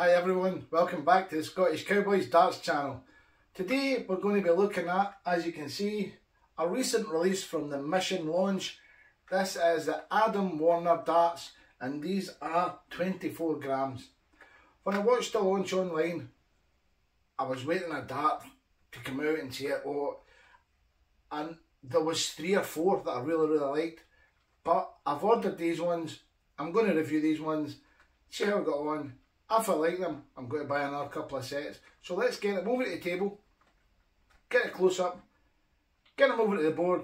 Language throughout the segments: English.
Hi everyone, welcome back to the Scottish Cowboys Darts channel. Today we're going to be looking at, as you can see, a recent release from the Mission launch. This is the Adam Warner darts and these are 24 grams. When I watched the launch online, I was waiting a dart to come out and see it and there was 3 or 4 that I really liked. But I've ordered these ones, I'm going to review these ones, see how I got on. If I like them, I'm going to buy another couple of sets. So let's get them over to the table, get a close up, get them over to the board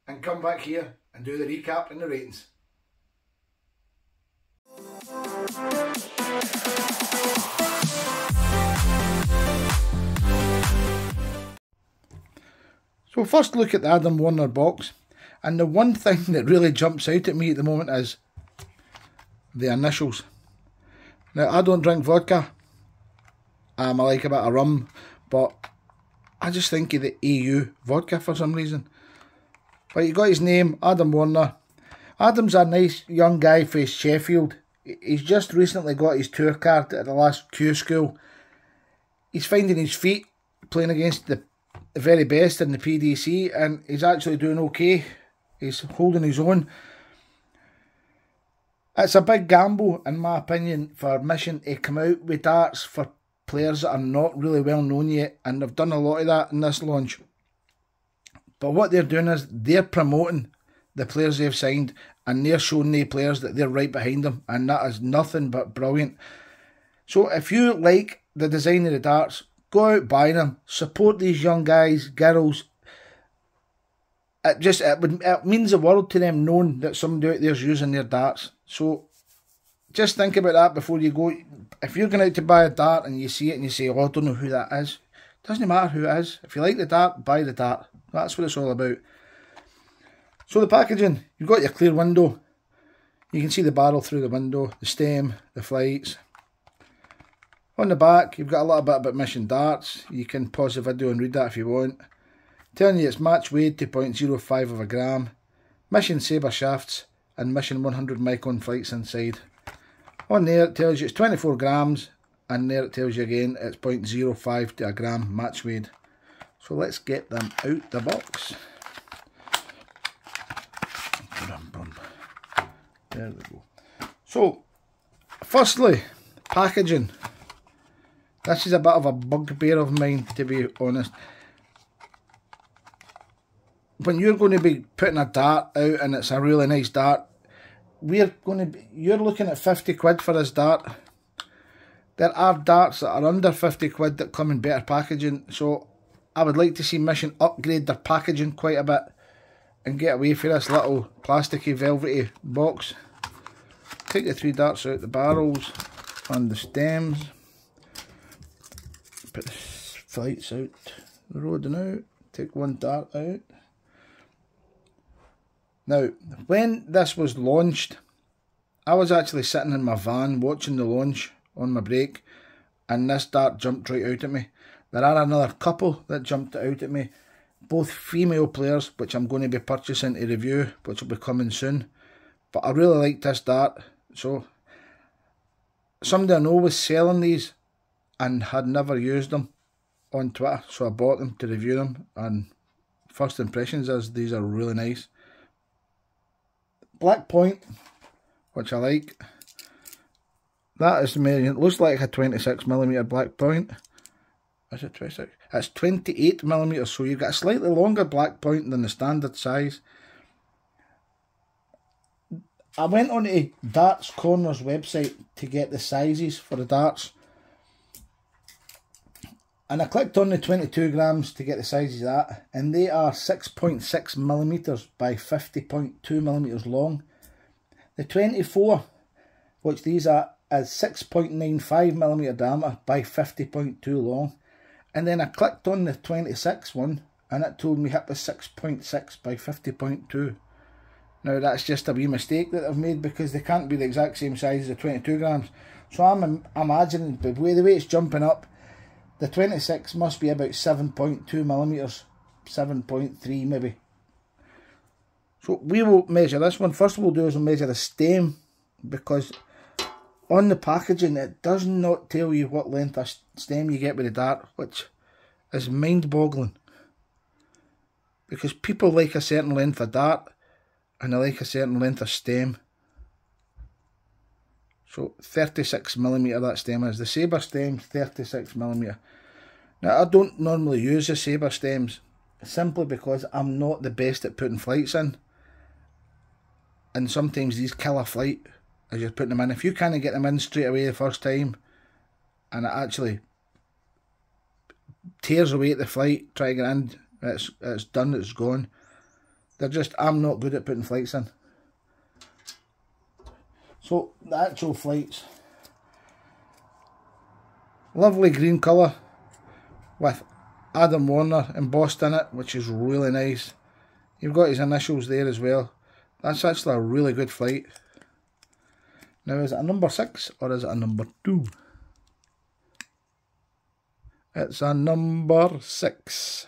and come back here and do the recap and the ratings. So first look at the Adam Warner box, and the one thing that really jumps out at me at the moment is the initials. Now, I don't drink vodka, I like a bit of rum, but I just think of the AU vodka for some reason. But you got his name, Adam Warner. Adam's a nice young guy from Sheffield. He's just recently got his tour card at the last Q school. He's finding his feet playing against the very best in the PDC, and he's actually doing okay. He's holding his own. It's a big gamble, in my opinion, for Mission to come out with darts for players that are not really well known yet, and they've done a lot of that in this launch. But what they're doing is they're promoting the players they've signed, and they're showing the players that they're right behind them, and that is nothing but brilliant. So if you like the design of the darts, go out, buy them, support these young guys, girls. It means the world to them knowing that somebody out there's using their darts. So just think about that before you go. If you're going out to buy a dart and you see it and you say, oh, I don't know who that is, it doesn't matter who it is. If you like the dart, buy the dart. That's what it's all about. So the packaging, you've got your clear window. You can see the barrel through the window, the stem, the flights. On the back, you've got a little bit about Mission darts. You can pause the video and read that if you want. Telling you it's match weighed to 0.05 of a gram, Mission Sabre shafts and Mission 100 micron flights inside. On there it tells you it's 24 grams, and there it tells you again it's 0.05 to a gram match weighed. So let's get them out the box. There we go. So firstly, packaging. This is a bit of a bugbear of mine, to be honest. When you're going to be putting a dart out and it's a really nice dart, you're looking at 50 quid for this dart. There are darts that are under 50 quid that come in better packaging, so I would like to see Mission upgrade their packaging quite a bit and get away from this little plasticky velvety box. Take the 3 darts out the barrels and the stems. Put the flights out the road and out. Take 1 dart out. Now, when this was launched, I was actually sitting in my van watching the launch on my break, and this dart jumped right out at me. There are another couple that jumped out at me, both female players, which I'm going to be purchasing to review, which will be coming soon. But I really liked this dart, so somebody I know was selling these and had never used them on Twitter, so I bought them to review them, and first impressions is these are really nice. Black point, which I like. That is the it looks like a 26mm black point. Is it 26? It's 28mm, so you've got a slightly longer black point than the standard size. I went on to Darts Corner's website to get the sizes for the darts, and I clicked on the 22 grams to get the sizes of that, and they are 6.6mm by 50.2mm long. The 24, which these are, is 6.95mm diameter by 50.2 long. And then I clicked on the 26 one, and it told me it was 6.6 by 50.2. Now that's just a wee mistake that I've made, because they can't be the exact same size as the 22 grams. So I'm imagining, the way it's jumping up, the 26 must be about 7.2mm, 7.3 maybe. So we will measure this one. First we'll do is we'll measure the stem, because on the packaging it does not tell you what length of stem you get with the dart, which is mind-boggling. Because people like a certain length of dart and they like a certain length of stem. So 36mm that stem is. The Sabre stem 36mm. Now I don't normally use the Sabre stems simply because I'm not the best at putting flights in. And sometimes these kill a flight as you're putting them in. If you can't get them in straight away the first time and it actually tears away at the flight, try to get in, it's done, it's gone. I'm not good at putting flights in. So the actual flights, lovely green colour with Adam Warner embossed in it, which is really nice. You've got his initials there as well. That's actually a really good flight. Now, is it a number 6 or is it a number 2? It's a number 6.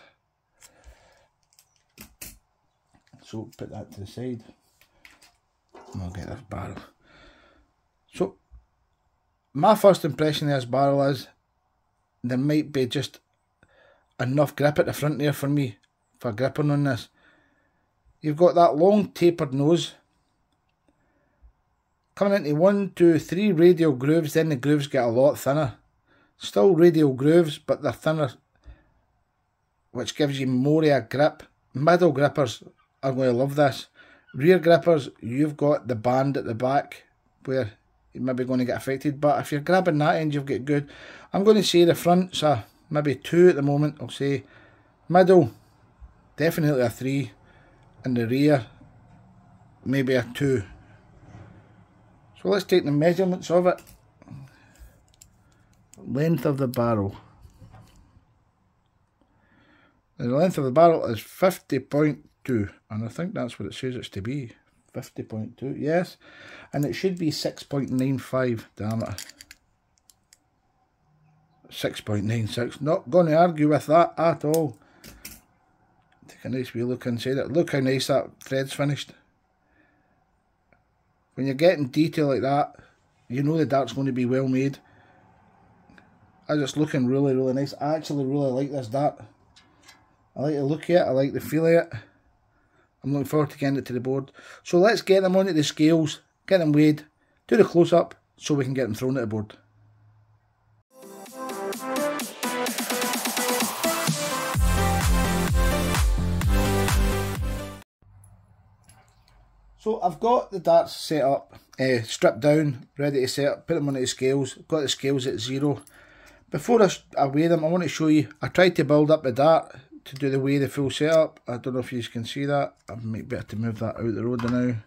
So put that to the side. And I'll get this barrel. So my first impression of this barrel is there might be just enough grip at the front there for me for gripping on this. You've got that long tapered nose coming into 1, 2, 3 radial grooves. Then the grooves get a lot thinner. Still radial grooves, but they're thinner, which gives you more of a grip. Middle grippers are going to love this. Rear grippers, you've got the band at the back where you're maybe going to get affected, but if you're grabbing that end, you've got good. I'm going to say the front's a maybe 2 at the moment. I'll say middle, definitely a 3, and the rear, maybe a 2. So let's take the measurements of it. Length of the barrel. The length of the barrel is 50.2, and I think that's what it says it's to be. 50.2, yes, and it should be 6.95 diameter. 6.96, not going to argue with that at all. Take a nice wee look inside it. Look how nice that thread's finished. When you're getting detail like that, you know the dart's going to be well made. As it's looking really, really nice. I actually really like this dart. I like the look of it, I like the feel of it. I'm looking forward to getting it to the board. So let's get them onto the scales, get them weighed, do the close-up so we can get them thrown at the board. So I've got the darts set up, stripped down, ready to set up, put them onto the scales. I've got the scales at 0. Before I weigh them, I want to show you, I tried to build up the dart to do the weigh the full setup. I don't know if you can see that. I might be able to move that out the road now.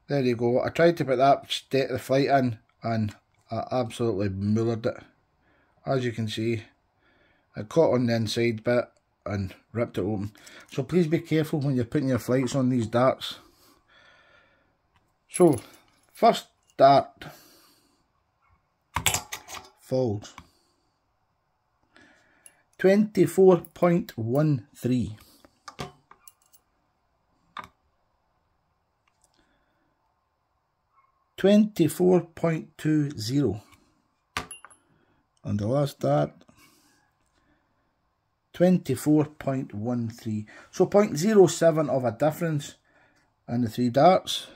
There you go. I tried to put that state of the flight in and I absolutely mullered it. As you can see, I caught on the inside bit and ripped it open. So please be careful when you're putting your flights on these darts. So, first dart falls 24.13. $24.20, and the last dart 24.13. So 0.07 of a difference in the 3 darts.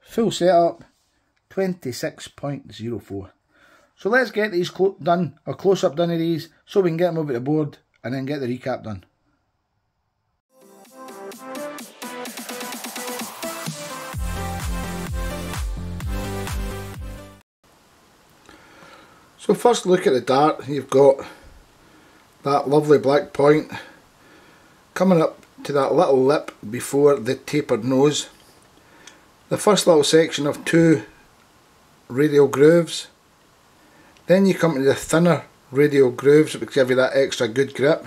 Full setup 26.04. So let's get these done, a close-up done of these, so we can get them over the board and then get the recap done. So first look at the dart. You've got that lovely black point coming up to that little lip before the tapered nose. The first little section of 2 radial grooves. Then you come to the thinner radial grooves which give you that extra good grip.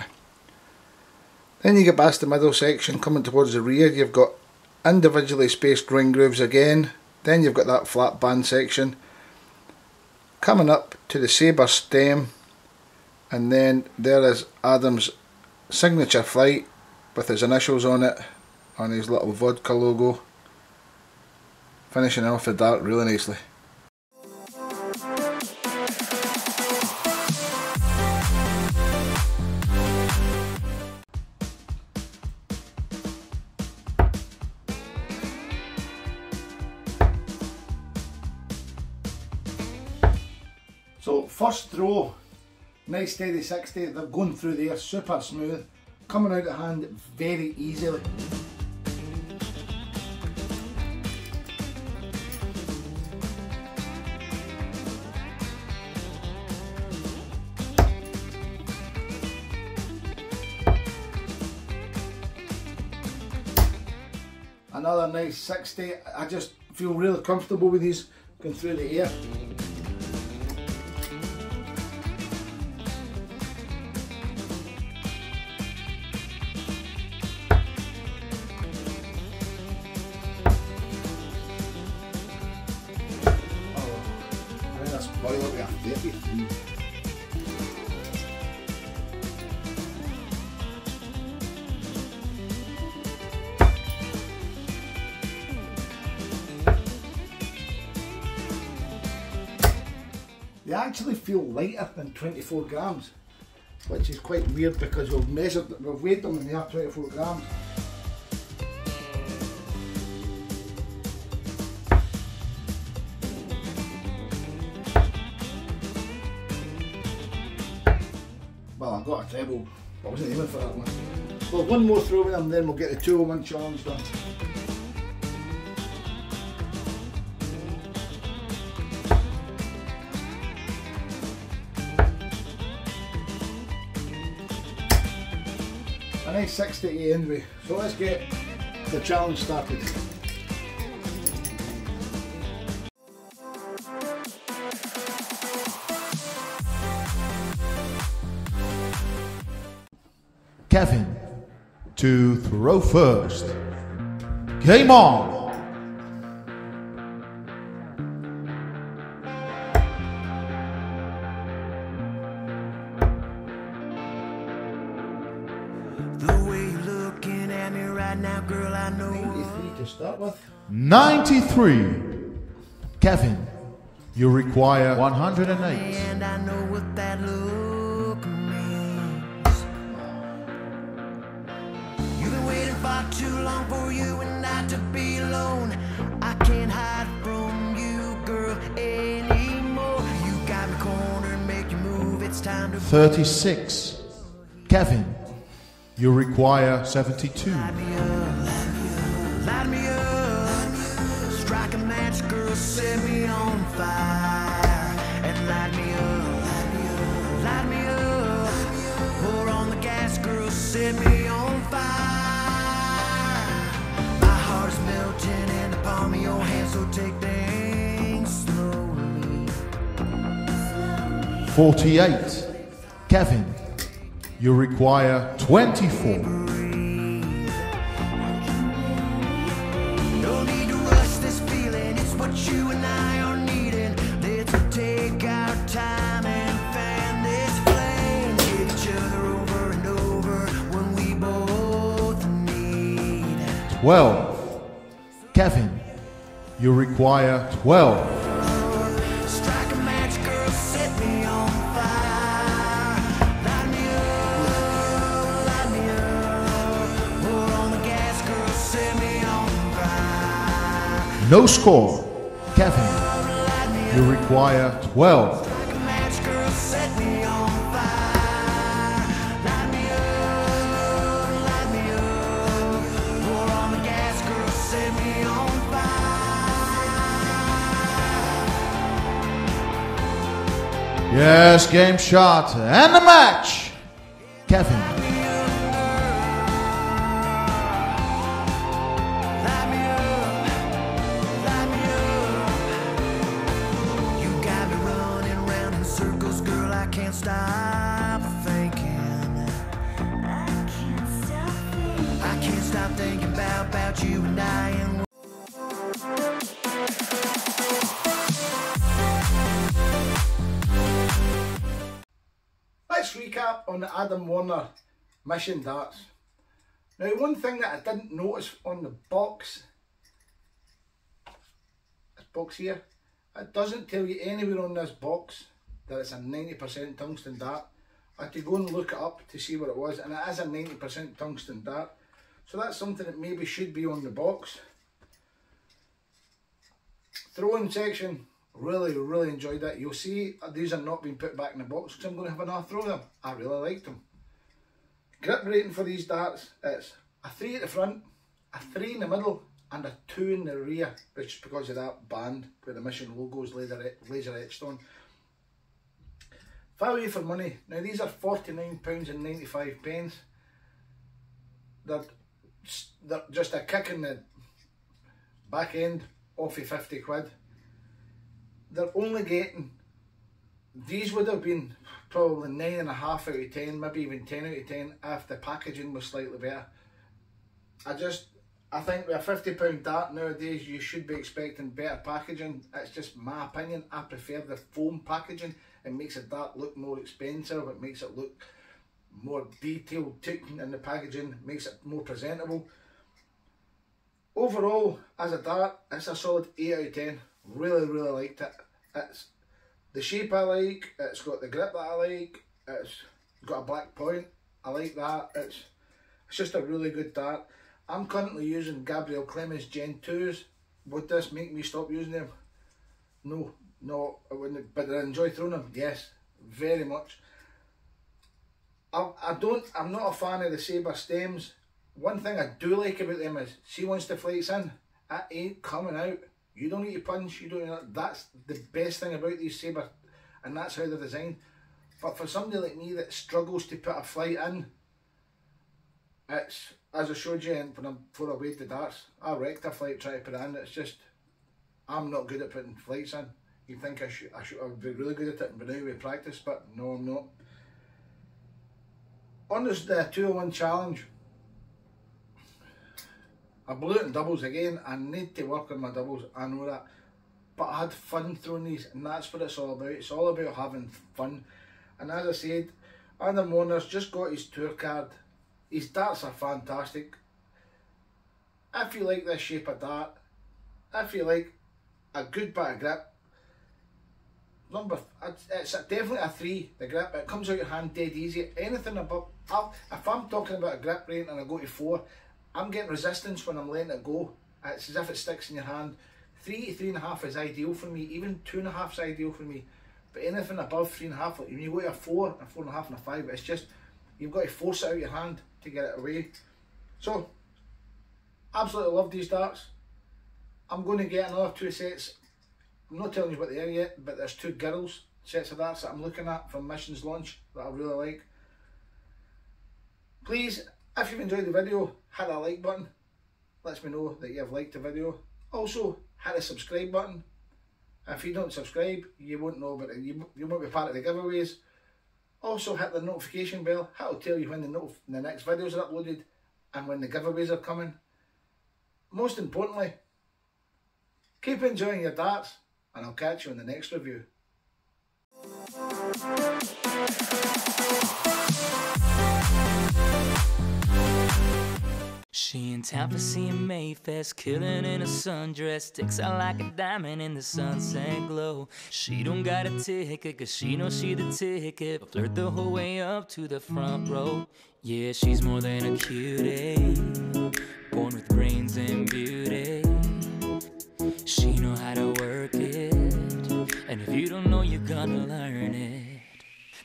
Then you get past the middle section coming towards the rear. You've got individually spaced ring grooves again. Then you've got that flat band section coming up to the Sabre stem, and then there is Adam's signature flight with his initials on it, on his little vodka logo. finishing off the dart really nicely. So first throw, nice steady 60, they're going through there super smooth, coming out of hand very easily. Another nice 60, I just feel really comfortable with these going through the air. Probably look at 33. They actually feel lighter than 24 grams, which is quite weird because we've weighed them and they are 24 grams. Well, I got a treble, but I wasn't aiming for that one. Well, one more throw with them, then we'll get the 201 challenge done. A nice 60 to end with. So let's get the challenge started. Kevin to throw first. Game on! The way you're looking at me right now, girl, I know. 93 to start with. 93. Kevin, you require 108. And I know what that look means. You've been waiting far too long for you and I to be alone. I can't hide from you, girl, anymore. You got me cornered, make you move. It's time to 36. Kevin, you require 72. light me up, light me up. Strike a match, girl, set me on fire. And light me up, light me up, light me up. Pour on the gas, girl, set me on fire. My heart's melting in the palm of your hand, so take things slowly. 48. Kevin, you require 24. No need to rush this feeling, it's what you and I are needing. Let's take our time and fan this flame. Get each other over and over when we both need. 12. Kevin, you require 12. Strike a match, girl, set me on fire. Light me up, pour on the gas, girl, set me on fire. No score. Kevin, you require 12. Strike a match, girl, set me on fire. Light me up, pour on the gas, girl, set me on fire. Yes, game shot and the match. Kevin, Light me up. You got me running round in circles, girl, I can't stop thinking. I can't stop thinking about you and I and Let's recap on the Adam Warner Mission darts. Now, one thing that I didn't notice on the box box here, it doesn't tell you anywhere on this box that it's a 90% tungsten dart. I had to go and look it up to see what it was, and it is a 90% tungsten dart. So that's something that maybe should be on the box. Throwing section, really enjoyed that. You'll see these are not being put back in the box because I'm going to have another throw of them. I really liked them. Grip rating for these darts, it's a 3 at the front, a 3 in the middle, and a 2 in the rear, which is because of that band where the Mission logo is laser etched on. Value for money. Now these are £49.95. They're just a kick in the back end off of 50 quid. They're only getting, these would have been probably 9.5 out of 10, maybe even 10 out of 10 if the packaging was slightly better. I think with a £50 dart nowadays you should be expecting better packaging. It's just my opinion. I prefer the foam packaging. It makes a dart look more expensive, it makes it look more detailed in the packaging, makes it more presentable. Overall, as a dart, it's a solid 8 out of 10. Really liked it. It's the shape I like, it's got the grip that I like, it's got a black point, I like that. It's just a really good dart. I'm currently using Gabriel Clemens Gen 2s. Would this make me stop using them? No, I wouldn't, but I enjoy throwing them, yes, very much. I'm not a fan of the Sabre stems. One thing I do like about them is, see once the flight's in, it ain't coming out. You don't need to punch, you don't. That's the best thing about these Sabre, and that's how they're designed. But for somebody like me that struggles to put a flight in, it's, as I showed you before I weighed the darts, I wrecked a flight trying to put it in. It's just, I'm not good at putting flights in. You'd think I would be really good at it, but now we practice, but no, I'm not. On this, the 201 challenge, I blew it in doubles again. I need to work on my doubles, I know that. But I had fun throwing these, and that's what it's all about. It's all about having fun. And as I said, Adam Warner's just got his tour card. His darts are fantastic. If you like this shape of dart, if you like a good bit of grip, it's definitely a 3, the grip. It comes out your hand dead easy. Anything above, if I'm talking about a grip rating and I go to 4, I'm getting resistance when I'm letting it go. It's as if it sticks in your hand. 3 to 3.5 is ideal for me. Even 2.5 is ideal for me. But anything above 3.5, when you go to a 4, a 4.5 and a 5, it's just, you've got to force it out of your hand to get it away. So, absolutely love these darts. I'm going to get another 2 sets. I'm not telling you what they are yet, but there's 2 girls sets of darts that I'm looking at from Mission's launch that I really like. Please, if you've enjoyed the video, hit that like button. Lets me know that you've liked the video. Also, hit the subscribe button. If you don't subscribe, you won't know about it. You won't be part of the giveaways. Also, hit the notification bell. That'll tell you when the next videos are uploaded and when the giveaways are coming. Most importantly, keep enjoying your darts, and I'll catch you in the next review. She in town for seeing Mayfest, killing in a sundress, sticks out like a diamond in the sunset glow. She don't got a ticket, cause she knows she the ticket, but flirt the whole way up to the front row. Yeah, she's more than a cutie, born with brains and beauty. She know how to work it, and if you don't know, you're gonna learn it.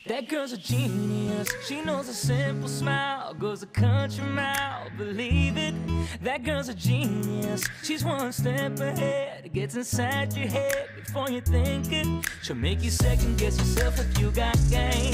That girl's a genius, she knows a simple smile goes a country mile, believe it. That girl's a genius, she's one step ahead, gets inside your head before you think it. She'll make you second guess yourself if you got game.